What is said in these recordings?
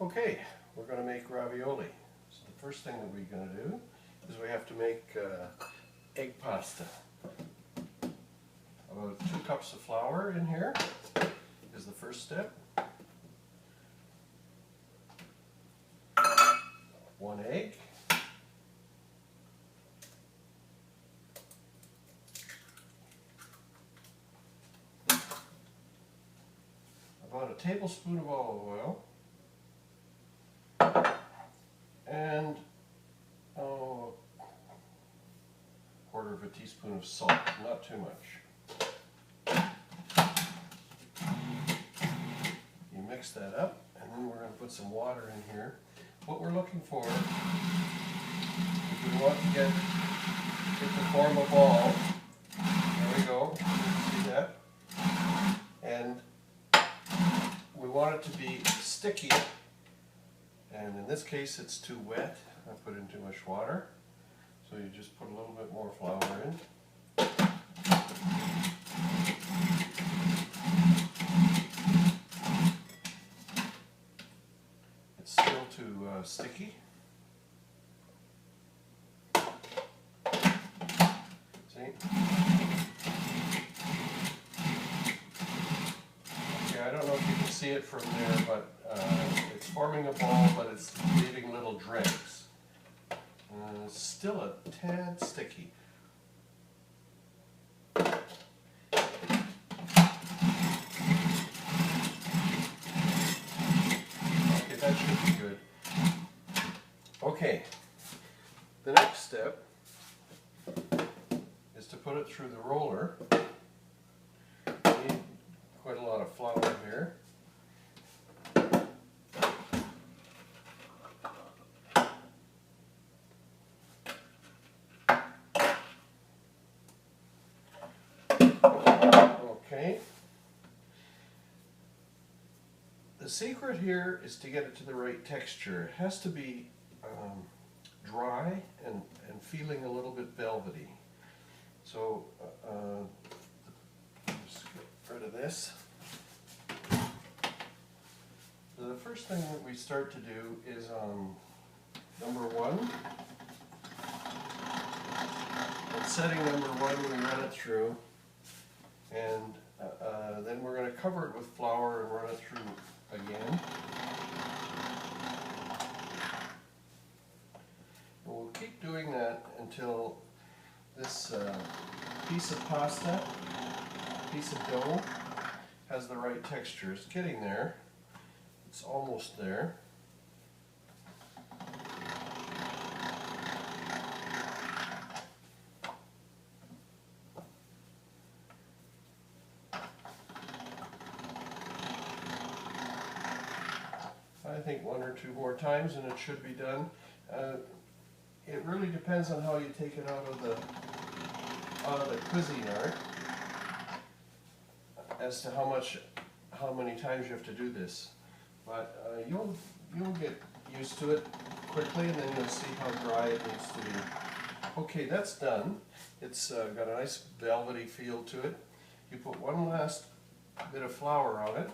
Okay, we're going to make ravioli. So the first thing that we're going to do is we have to make egg pasta. About 2 cups of flour in here is the first step. 1 egg. About a tablespoon of olive oil. And a quarter of a teaspoon of salt, not too much. You mix that up, and then we're going to put some water in here. What we're looking for is we want to get it to form a ball. There we go, you can see that. And we want it to be sticky. And in this case it's too wet. I put in too much water. So you just put a little bit more flour in. It's still too sticky. See? Okay, I don't know if you can see it from there, but it's forming a ball, but it's leaving little dregs. It's still a tad sticky. Okay, that should be good. Okay, the next step is to put it through the roller. You need quite a lot of flour here. Okay. The secret here is to get it to the right texture. It has to be dry and feeling a little bit velvety. So just get rid of this. So the first thing that we start to do is number 1. At setting number 1, we run it through. And then we're going to cover it with flour and run it through again. And we'll keep doing that until this piece of pasta, piece of dough, has the right texture. It's getting there. It's almost there. I think 1 or 2 more times and it should be done. It really depends on how you take it out of the cuisine art as to how many times you have to do this. But you'll get used to it quickly, and then you'll see how dry it needs to be. Okay, that's done. It's got a nice velvety feel to it. You put one last bit of flour on it.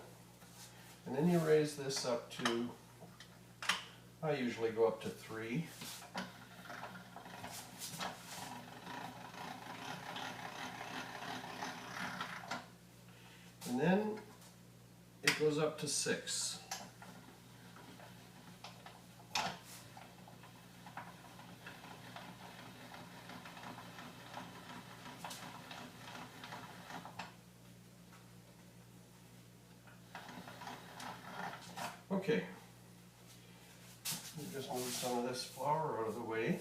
And then you raise this up to, I usually go up to 3. And then it goes up to 6. Okay, just move some of this flour out of the way.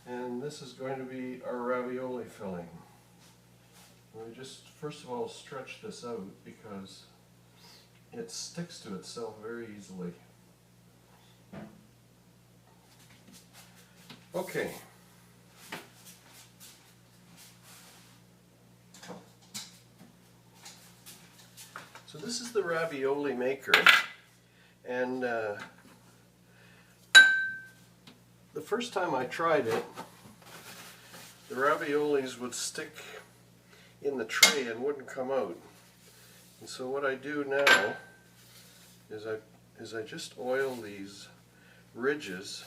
And this is going to be our ravioli filling. We just first of all stretch this out because it sticks to itself very easily. Okay. So this is the ravioli maker, and the first time I tried it, the raviolis would stick in the tray and wouldn't come out. And so what I do now is I just oil these ridges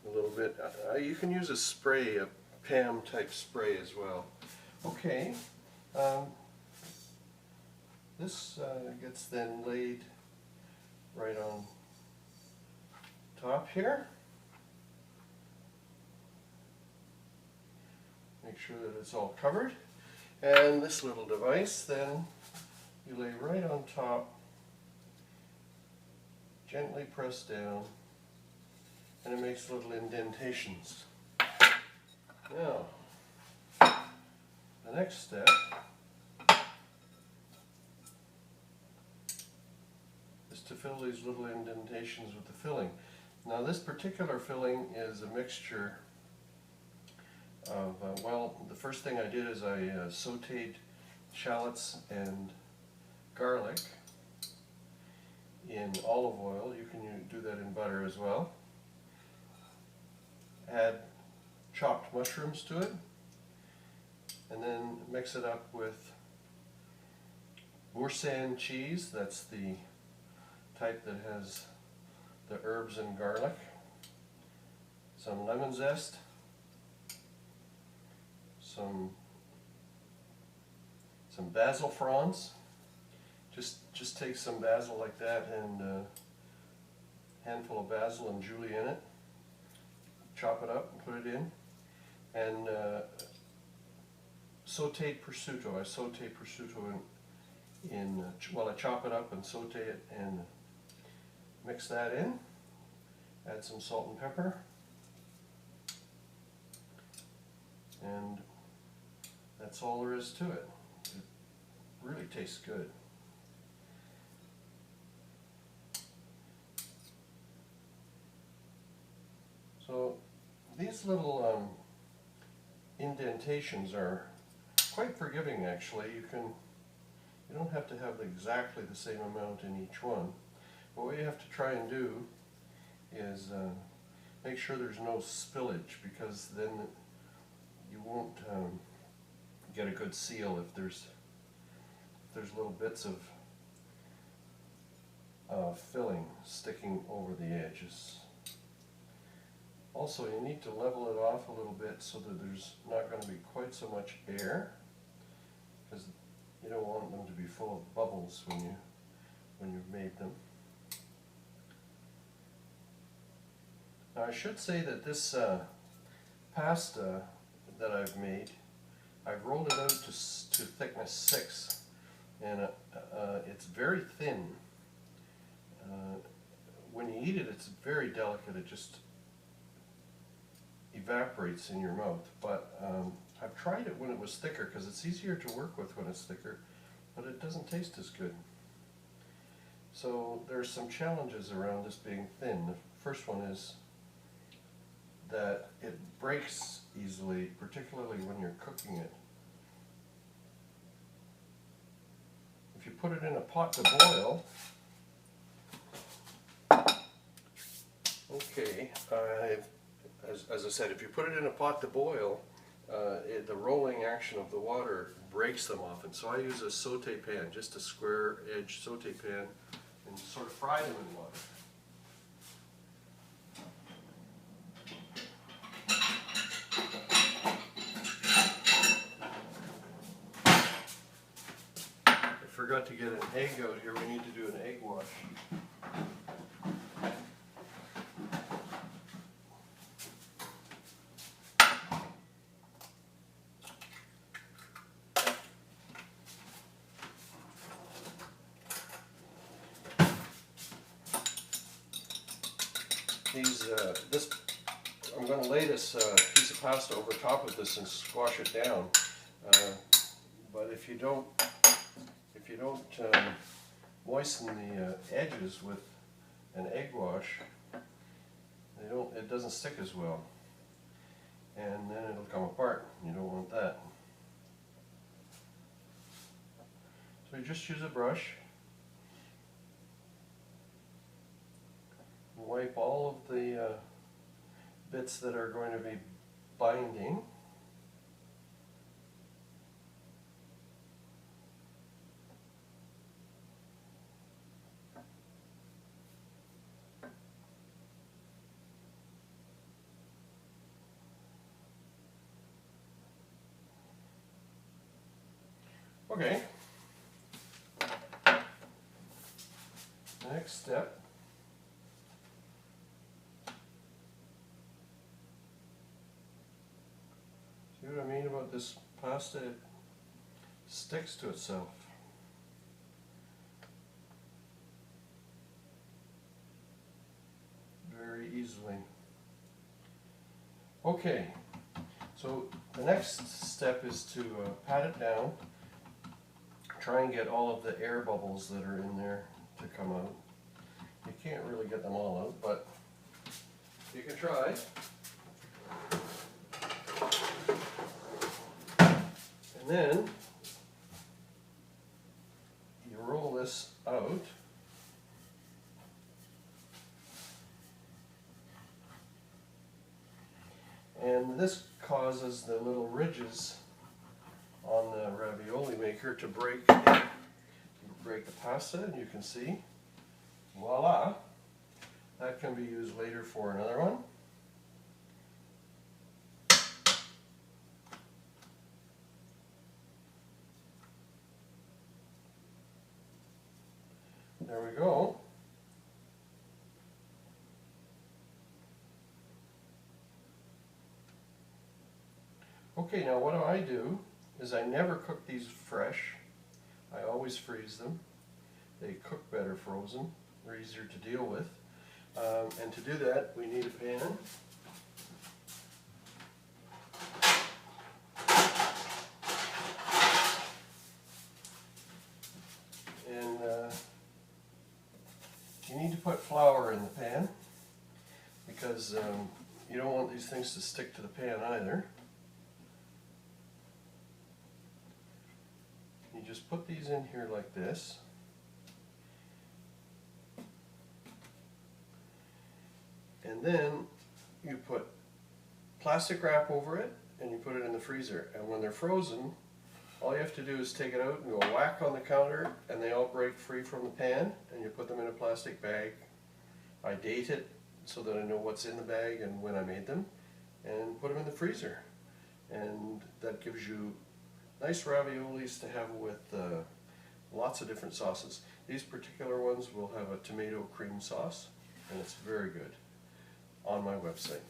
a little bit. You can use a spray, a Pam type spray as well. Okay, this gets then laid right on top here. Make sure that it's all covered. And this little device then you lay right on top, gently press down, and it makes little indentations. Now, the next step is to fill these little indentations with the filling. Now this particular filling is a mixture of, well, the first thing I did is I sauteed shallots and garlic in olive oil. You can do that in butter as well. Add chopped mushrooms to it, and then mix it up with Boursin cheese. That's the type that has the herbs and garlic. Some lemon zest, some basil fronds. Just take some basil like that and a handful of basil and julie in it. Chop it up and put it in. And sauteed prosciutto. I saute prosciutto well, I chop it up and saute it and mix that in. Add some salt and pepper. And that's all there is to it. It really tastes good. So these little indentations are quite forgiving, actually. You don't have to have exactly the same amount in each one. But what you have to try and do is make sure there's no spillage, because then you won't get a good seal if there's little bits of filling sticking over the edges. Also, you need to level it off a little bit so that there's not going to be quite so much air, because you don't want them to be full of bubbles when you've made them. Now, I should say that this pasta that I've made, I've rolled it out to thickness 6, and it's very thin. When you eat it, it's very delicate. It just evaporates in your mouth. But I've tried it when it was thicker, because it's easier to work with when it's thicker, but it doesn't taste as good. So there's some challenges around this being thin. The first one is that it breaks easily, particularly when you're cooking it. If you put it in a pot to boil, okay, as I said, if you put it in a pot to boil, the rolling action of the water breaks them off, and so I use a saute pan, just a square edge saute pan, and sort of fry them in water. I forgot to get an egg out here. We need to do an egg wash. I'm going to lay this piece of pasta over top of this and squash it down. But if you don't moisten the edges with an egg wash, it doesn't stick as well, and then it'll come apart. You don't want that. So you just use a brush. Wipe all of the bits that are going to be binding. Okay. Next step. See what I mean about this pasta? It sticks to itself. Very easily. Okay, so the next step is to pat it down. Try and get all of the air bubbles that are in there to come out. You can't really get them all out, but you can try. And then you roll this out. And this causes the little ridges on the ravioli maker to break the pasta, and you can see, voila, that can be used later for another one. There we go. Okay, now what I do is I never cook these fresh. I always freeze them. They cook better frozen. They're easier to deal with. And to do that, we need a pan. And you need to put flour in the pan because you don't want these things to stick to the pan either. You just put these in here like this. And then you put plastic wrap over it and you put it in the freezer. And when they're frozen, all you have to do is take it out and go whack on the counter and they all break free from the pan, and you put them in a plastic bag. I date it so that I know what's in the bag and when I made them, and put them in the freezer. And that gives you nice raviolis to have with lots of different sauces. These particular ones will have a tomato cream sauce, and it's very good, on my website.